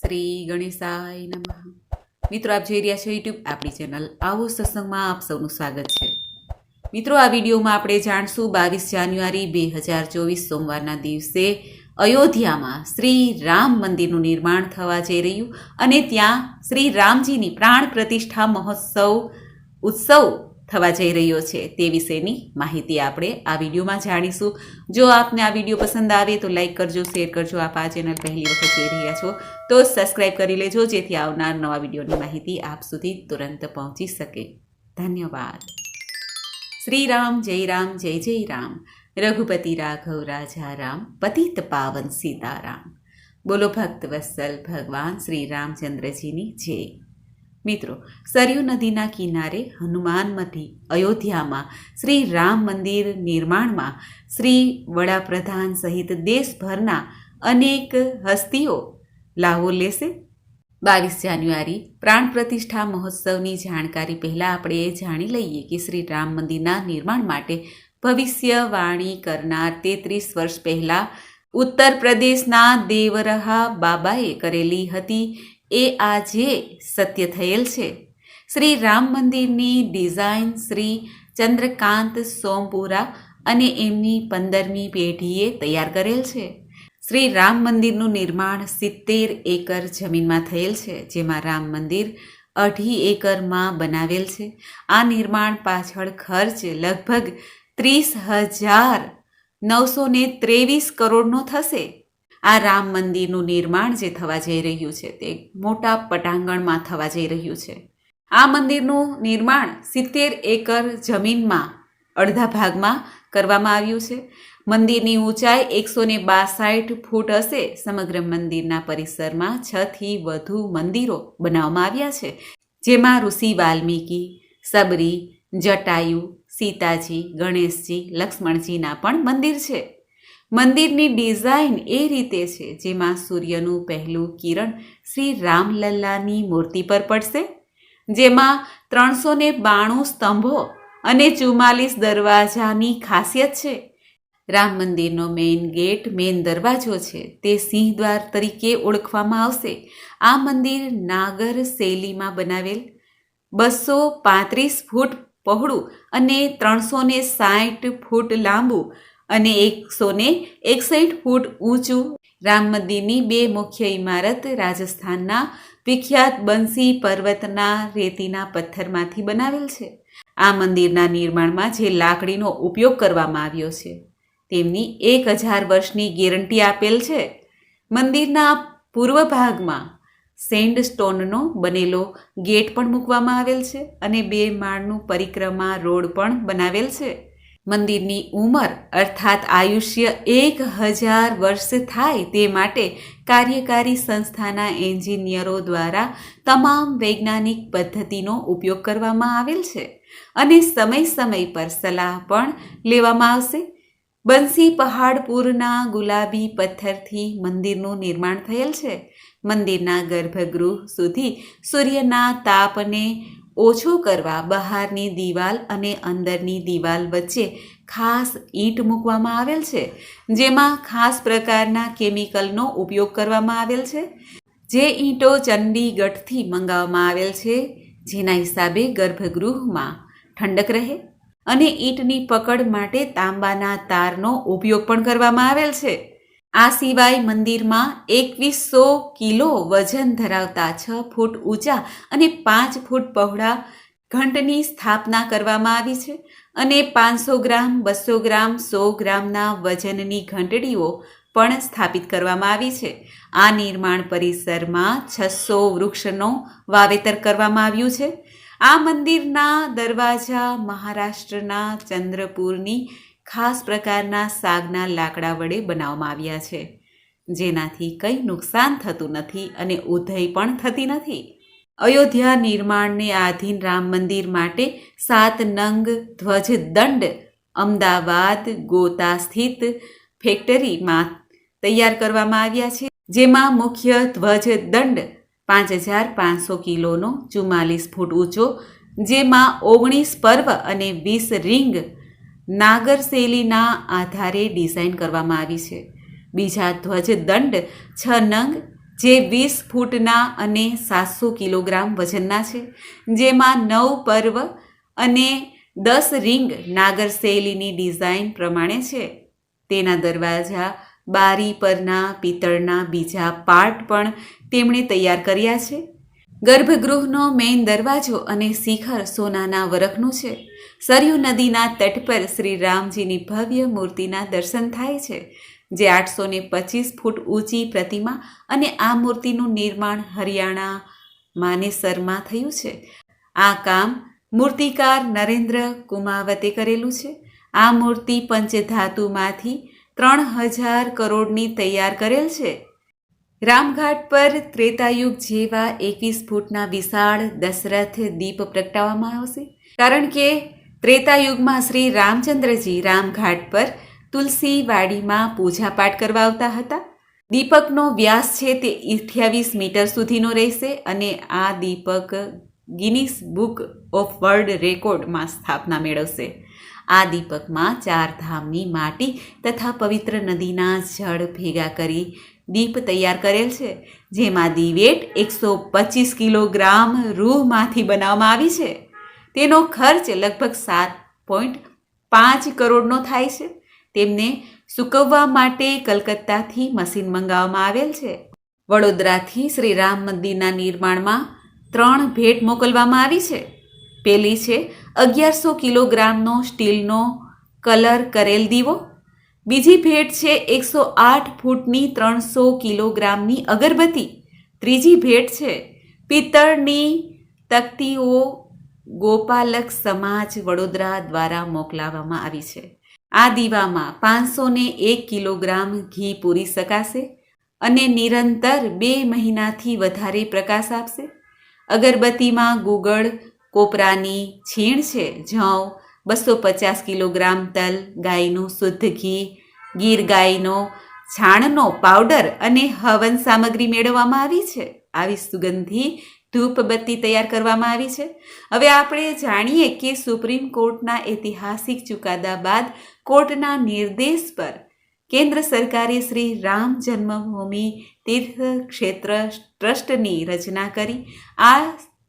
શ્રી ગણેશાય નમઃ। મિત્રો, આપ જોઈ રહ્યા છો યુટ્યુબ આપણી ચેનલ આવો સત્સંગમાં આપ સૌનું સ્વાગત છે। મિત્રો, આ વિડીયોમાં આપણે જાણશું 22 જાન્યુઆરી 2024 સોમવારના દિવસે અયોધ્યામાં શ્રી રામ મંદિરનું નિર્માણ થવા જઈ રહ્યું અને ત્યાં શ્રી રામજીની પ્રાણ પ્રતિષ્ઠા ઉત્સવ થવા જઈ રહ્યો છે તે વિશેની માહિતી આપણે આ વિડીયોમાં જાણીશું। જો આપને આ વિડીયો પસંદ આવે તો લાઈક કરજો, શેર કરજો। આપ આ ચેનલ પહેલી વખત જોઈ રહ્યા છો તો સબસ્ક્રાઈબ કરી લેજો, જેથી આવનાર નવા વિડીયોની માહિતી આપ સુધી તુરંત પહોંચી શકે। ધન્યવાદ। શ્રી રામ જય રામ જય જય રામ, રઘુપતિ રાઘવ રાજા રામ, પતિત પાવન સીતારામ। બોલો ભક્ત વત્સલ ભગવાન શ્રી રામચંદ્રજીની જય। મિત્રો, સરયુ નદીના કિનારે હનુમાનમઢી અયોધ્યામાં શ્રી રામ મંદિર નિર્માણમાં શ્રી વડાપ્રધાન સહિત દેશભરના અનેક હસ્તીઓ લાવો લેશે। 22 જાન્યુઆરી પ્રાણ પ્રતિષ્ઠા મહોત્સવની જાણકારી પહેલાં આપણે એ જાણી લઈએ કે શ્રી રામ મંદિરના નિર્માણ માટે ભવિષ્યવાણી કરનાર 33 વર્ષ પહેલાં ઉત્તર પ્રદેશના દેવરહા બાબાએ કરેલી હતી એ આજે સત્ય થયેલ છે। શ્રી રામ મંદિરની ડિઝાઇન શ્રી ચંદ્રકાંત સોમપુરા અને એમની 15મી પેઢીએ તૈયાર કરેલ છે। શ્રી રામ મંદિરનું નિર્માણ 70 એકર જમીનમાં થયેલ છે, જેમાં રામ મંદિર 2.5 એકરમાં બનાવેલ છે। આ નિર્માણ પાછળ ખર્ચ લગભગ 30,923 કરોડનો થશે। આ રામ મંદિરનું નિર્માણ જે થવા જઈ રહ્યું છે તે મોટા પટાંગણમાં થવા જઈ રહ્યું છે। આ મંદિરનું નિર્માણ 70 એકર જમીનમાં અડધા ભાગમાં કરવામાં આવ્યું છે। મંદિરની ઊંચાઈ 162 ફૂટ હશે। સમગ્ર મંદિરના પરિસરમાં 6 થી વધુ મંદિરો બનાવવામાં આવ્યા છે, જેમાં ઋષિ વાલ્મીકી, સબરી, જટાયુ, સીતાજી, ગણેશજી, લક્ષ્મણજીના પણ મંદિર છે। મંદિરની ડિઝાઇન એ રીતે છે જેમાં સૂર્યનું પહેલું કિરણ શ્રી રામલલ્લાની મૂર્તિ પર પડશે, જેમાં 392 સ્તંભો અને 44 દરવાજાની ખાસિયત છે। રામ મંદિરનો મેઇન દરવાજો છે તે સિંહદ્વાર તરીકે ઓળખવામાં આવશે। આ મંદિર નાગર શૈલીમાં બનાવેલ 235 ફૂટ પહોળું અને 360 ફૂટ લાંબુ અને 161 ફૂટ ઊંચું। રામ મંદિરની 2 મુખ્ય ઇમારત રાજસ્થાનના વિખ્યાત બંસી પર્વતના રેતીના પથ્થરમાંથી બનાવેલ છે। આ મંદિરના નિર્માણમાં જે લાકડીનો ઉપયોગ કરવામાં આવ્યો છે તેમની 1000 વર્ષની ગેરંટી આપેલ છે। મંદિરના પૂર્વ ભાગમાં સેન્ડસ્ટોનનો બનેલો ગેટ પણ મૂકવામાં આવેલ છે અને 2 માળનું પરિક્રમા રોડ પણ બનાવેલ છે। મંદિરની ઉંમર અર્થાત આયુષ્ય 1000 વર્ષ થાય તે માટે કાર્યકારી સંસ્થાના એન્જિનિયરો દ્વારા તમામ વૈજ્ઞાનિક પદ્ધતિનો ઉપયોગ કરવામાં આવેલ છે અને સમય પર સલાહ પણ લેવામાં આવશે। બંસી પહાડપુરના ગુલાબી પથ્થરથી મંદિરનું નિર્માણ થયેલ છે। મંદિરના ગર્ભગૃહ સુધી સૂર્યના તાપને ઓછો કરવા બહારની દિવાલ અને અંદરની દિવાલ વચ્ચે ખાસ ઈંટ મૂકવામાં આવેલ છે, જેમાં ખાસ પ્રકારના કેમિકલનો ઉપયોગ કરવામાં આવેલ છે। જે ઈંટો ચંડીગઢથી મંગાવવામાં આવેલ છે, જેના હિસાબે ગર્ભગૃહમાં ઠંડક રહે અને ઈંટની પકડ માટે તાંબાના તારનો ઉપયોગ પણ કરવામાં આવેલ છે। આ સિવાય મંદિરમાં 2100 કિલો વજન ધરાવતા 6 ફૂટ ઊંચા અને 5 ફૂટ પહોળા ઘંટની સ્થાપના કરવામાં આવી છે અને 500 ગ્રામ, 200 ગ્રામ, 100 ગ્રામના વજનની ઘંટડીઓ પણ સ્થાપિત કરવામાં આવી છે। આ નિર્માણ પરિસરમાં 600 વૃક્ષનો વાવેતર કરવામાં આવ્યું છે। આ મંદિરના દરવાજા મહારાષ્ટ્રના ચંદ્રપુરની ખાસ પ્રકારના સાગના લાકડા વડે બનાવવામાં આવ્યા છે, જેનાથી કંઈ નુકસાન થતું નથી અને ઉધઈ પણ થતી નથી। અયોધ્યા નિર્માણને આધીન રામ મંદિર માટે 7 નંગ ધ્વજદંડ અમદાવાદ ગોતા સ્થિત ફેક્ટરીમાં તૈયાર કરવામાં આવ્યા છે, જેમાં મુખ્ય ધ્વજદંડ 5500 કિલોનો 44 ફૂટ ઊંચો, જેમાં 19 પર્વ અને 20 રીંગ નાગર શૈલીના આધારે ડિઝાઇન કરવામાં આવી છે। બીજા ધ્વજદંડ 6 નંગ જે 20 ફૂટના અને 700 કિલોગ્રામ વજનના છે, જેમાં 9 પર્વ અને 10 રીંગ નાગર શૈલીની ડિઝાઇન પ્રમાણે છે. તેના દરવાજા, બારી પરના પિત્તળના બીજા પાર્ટ પણ તેમણે તૈયાર કર્યા છે. ગર્ભગૃહનો મેઇન દરવાજો અને શિખર સોનાના વરખનું છે. સરયુ નદીના તટ પર શ્રી રામજીની ભવ્ય મૂર્તિના દર્શન થાય છે, જે 825 ફૂટ ઊંચી પ્રતિમા, અને આ મૂર્તિનું નિર્માણ હરિયાણા માનેસરમાં થયું છે. આ કામ મૂર્તિકાર નરેન્દ્ર કુમાવતે કરેલું છે. આ મૂર્તિ પંચધાતુમાંથી 3000 કરોડની તૈયાર કરેલ છે. રામઘાટ પર ત્રેતાયુગ જેવા 21 ફૂટના વિશાળ દશરથ દીપ પ્રગટાવવામાં આવશે, કારણ કે ત્રેતાયુગમાં શ્રી રામચંદ્રજી રામઘાટ પર તુલસી વાડીમાં પૂજાપાઠ કરવા આવતા હતા. દીપકનો વ્યાસ છે તે 28 મીટર સુધીનો રહેશે, અને આ દીપક ગિનીસ બુક ઓફ વર્લ્ડ રેકોર્ડમાં સ્થાપના મેળવશે. આ દીપકમાં 4 ધામની માટી તથા પવિત્ર નદીના જળ ભેગા કરી દીપ તૈયાર કરેલ છે, જેમાં દિવેટ 125 કિલોગ્રામ રૂમાંથી બનાવવામાં આવી છે. તેનો ખર્ચ લગભગ 7.5 કરોડનો થાય છે. તેમને સૂકવવા માટે કલકત્તાથી મશીન મંગાવવામાં આવેલ છે. વડોદરાથી શ્રી રામ મંદિરના નિર્માણમાં 3 ભેટ મોકલવામાં આવી છે. પહેલી છે 1100 કિલોગ્રામનો સ્ટીલનો કલર કરેલ દીવો. બીજી ભેટ છે 108 ફૂટની 300 કિલોગ્રામની અગરબત્તી. ત્રીજી ભેટ છે પિત્તળની તકતીઓ ગોપાલક સમાજ વડોદરા દ્વારા મોકલાવવામાં આવી છે. આ દીવામાં 501 કિલોગ્રામ ઘી પૂરી શકાશે અને નિરંતર 2 મહિનાથી વધારે પ્રકાશ આપશે. અગરબત્તીમાં ગુગળ, કોપરાની છીણ છે, જવ, 250 કિલોગ્રામ તલ, ગાયનું શુદ્ધ ઘી, ગીર ગાયનો છાણનો પાવડર અને હવન સામગ્રી મેળવવામાં આવી છે. આવી સુગંધી ધૂપબત્તી તૈયાર કરવામાં આવી છે. હવે આપણે જાણીએ કે સુપ્રીમ કોર્ટના ઐતિહાસિક ચુકાદા બાદ કોર્ટના નિર્દેશ પર કેન્દ્ર સરકારે શ્રી રામ જન્મભૂમિ તીર્થ ક્ષેત્ર ટ્રસ્ટની રચના કરી. આ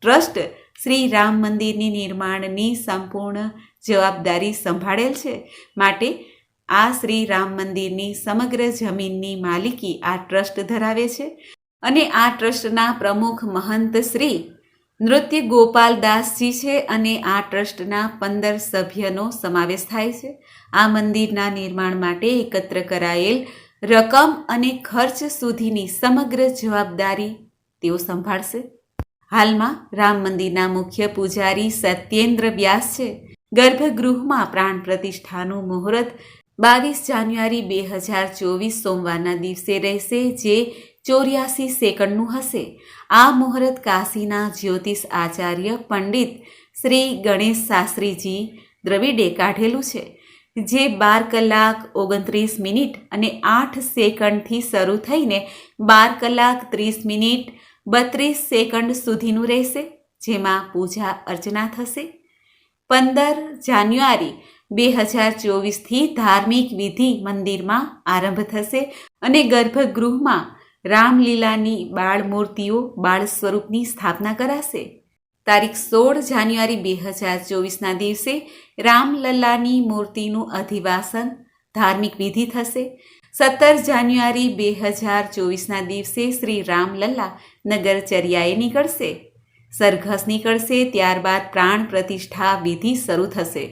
ટ્રસ્ટ શ્રી રામ મંદિરની નિર્માણની સંપૂર્ણ જવાબદારી સંભાળેલ છે. માટે આ શ્રી રામ મંદિરની સમગ્ર જમીનની માલિકી આ ટ્રસ્ટ ધરાવે છે, અને આ ટ્રસ્ટના પ્રમુખ મહંત શ્રી નૃત્ય ગોપાલદાસજી છે, અને આ ટ્રસ્ટના 15 સભ્યનો સમાવેશ થાય છે. આ મંદિરના નિર્માણ માટે એકત્ર કરાયેલ રકમ અને ખર્ચ સુધીની સમગ્ર જવાબદારી તેઓ સંભાળશે. હાલમાં રામ મંદિરના મુખ્ય પૂજારી સત્યેન્દ્ર વ્યાસ છે. ગર્ભગૃહમાં પ્રાણ પ્રતિષ્ઠાનું મુહૂર્ત 22 જાન્યુઆરી 2024 સોમવારના દિવસે રહેશે, જે 84 સેકન્ડનું હશે. આ મુહૂર્ત કાશીના જ્યોતિષ આચાર્ય પંડિત શ્રી ગણેશ શાસ્ત્રીજી દ્રવિડે કાઢેલું છે, જે 12 કલાક 29 મિનિટ અને 8 સેકન્ડથી શરૂ થઈને 12 કલાક 30 મિનિટ 32 સેકન્ડ સુધીનું રહેશે, જેમાં પૂજા અર્ચના થશે. 15 જાન્યુઆરી 2024થી ધાર્મિક વિધિ મંદિરમાં આરંભ થશે, અને ગર્ભગૃહમાં રામલીલાની બાળ મૂર્તિઓ બાળ સ્વરૂપની સ્થાપના કરાશે. તારીખ 16 જાન્યુઆરી 2024ના દિવસે રામલલ્લાની મૂર્તિનું અધિવાસન ધાર્મિક વિધિ થશે. 17 જાન્યુઆરી 2024ના દિવસે શ્રી રામલલ્લા નગરચર્યાએ નીકળશે. સરઘસ નીકળશે, ત્યારબાદ પ્રાણ પ્રતિષ્ઠા વિધિ શરૂ થશે.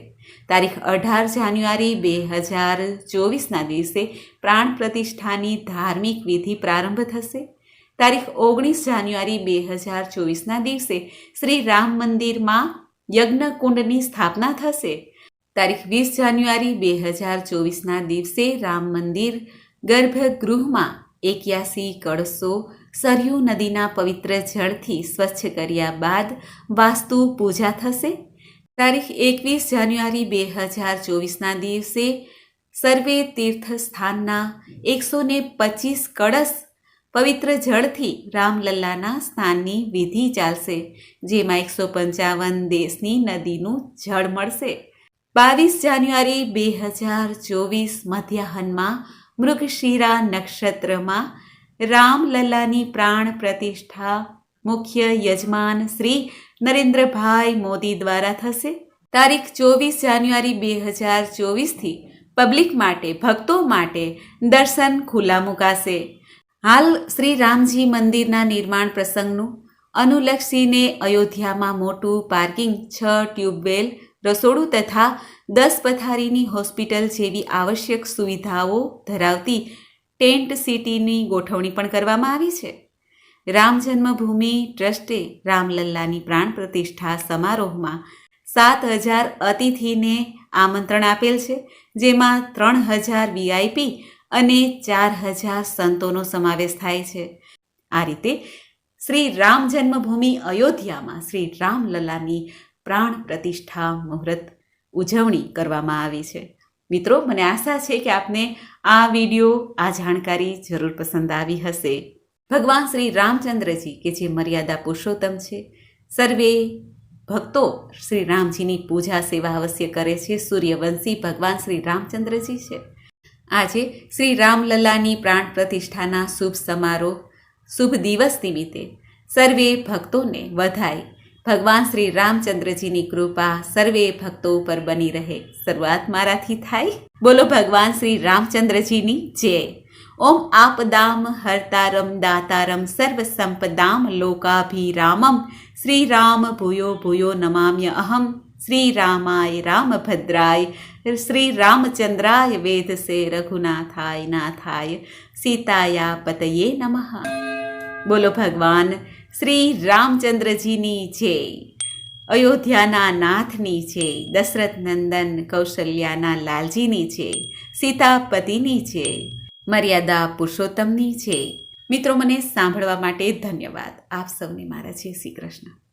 તારીખ 18 જાન્યુઆરી 2024ના દિવસે પ્રાણ પ્રતિષ્ઠાની ધાર્મિક વિધિ પ્રારંભ થશે. તારીખ 19 જાન્યુઆરી 2024ના દિવસે શ્રી રામ મંદિરમાં યજ્ઞકુંડની સ્થાપના થશે. તારીખ 20 જાન્યુઆરી 2024ના દિવસે રામ મંદિર ગર્ભગૃહમાં 81 કળશો સરયુ નદીના પવિત્ર જળથી સ્વચ્છ કર્યા બાદ વાસ્તુ પૂજા થશે. તારીખ 21 જાન્યુઆરી 2024ના દિવસે સર્વે તીર્થસ્થાનના 125 કળશ પવિત્ર જળથી રામલલ્લાના સ્નાનની વિધિ ચાલશે, જેમાં 155 દેશની નદીનું જળ મળશે. 22 જાન્યુઆરી 2024 મધ્યાહનમાં મૃગશિરા નક્ષત્રમાં રામલલ્લાની પ્રાણ પ્રતિષ્ઠા મુખ્ય યજમાન શ્રી નરેન્દ્રભાઈ મોદી દ્વારા થશે. તારીખ 24 જાન્યુઆરી 2024થી પબ્લિક માટે, ભક્તો માટે દર્શન ખુલ્લા મુકાશે. હાલ શ્રી રામજી મંદિરના નિર્માણ પ્રસંગનું અનુલક્ષીને અયોધ્યામાં મોટું પાર્કિંગ, 6 ટ્યુબવેલ, રસોડું તથા 10 પથારીની હોસ્પિટલ જેવી આવશ્યક સુવિધાઓ ધરાવતી ટેન્ટ સિટીની ગોઠવણી પણ કરવામાં આવી છે. રામ જન્મભૂમિ ટ્રસ્ટે રામલલ્લાની પ્રાણ પ્રતિષ્ઠા સમારોહમાં 7,000 અતિથિને આમંત્રણ આપેલ છે, જેમાં 3,000 વીઆઈપી અને 4,000 સંતોનો સમાવેશ થાય છે. આ રીતે શ્રી રામ જન્મભૂમિ અયોધ્યામાં શ્રી રામલલ્લાની પ્રાણ પ્રતિષ્ઠા મુહૂર્ત ઉજવણી કરવામાં આવી છે. મિત્રો, મને આશા છે કે આપને આ વિડીયો, આ જાણકારી જરૂર પસંદ આવી હશે. ભગવાન શ્રી રામચંદ્રજી કે જે મર્યાદા પુરુષોત્તમ છે, સર્વે ભક્તો શ્રી રામજીની પૂજા સેવા અવશ્ય કરે છે. સૂર્યવંશી ભગવાન શ્રી રામચંદ્રજી છે. આજે શ્રી રામલલ્લાની પ્રાણ પ્રતિષ્ઠાના શુભ સમારોહ, શુભ દિવસ નિમિત્તે સર્વે ભક્તોને વધાય. ભગવાન શ્રી રામચંદ્રજીની કૃપા સર્વે ભક્તો પર બની રહે. શરૂઆત મારાથી થાય. બોલો ભગવાન શ્રી રામચંદ્રજીની જય. ઓમ આપદામ હર્તારમ દાતારમ સર્વ સંપદામ લોકાભિરામમ શ્રી રામ ભૂયો ભૂયો નમામ્ય અહમ શ્રી રામાય રામભદ્રાય શ્રી રામચંદ્રાય વેદસે રઘુનાથાય નાથાય સીતાયા પતયે નમઃ. બોલો ભગવાન શ્રી રામચંદ્રજીની જય. અયોધ્યાના નાથની જય. દશરથ નંદન કૌશલ્યાના લાલજીની જય. સીતાપતિની જય. મર્યાદા પુરુષોત્તમની જય. મિત્રો, મને સાંભળવા માટે ધન્યવાદ. આપ સૌને મારા જય શ્રી કૃષ્ણ.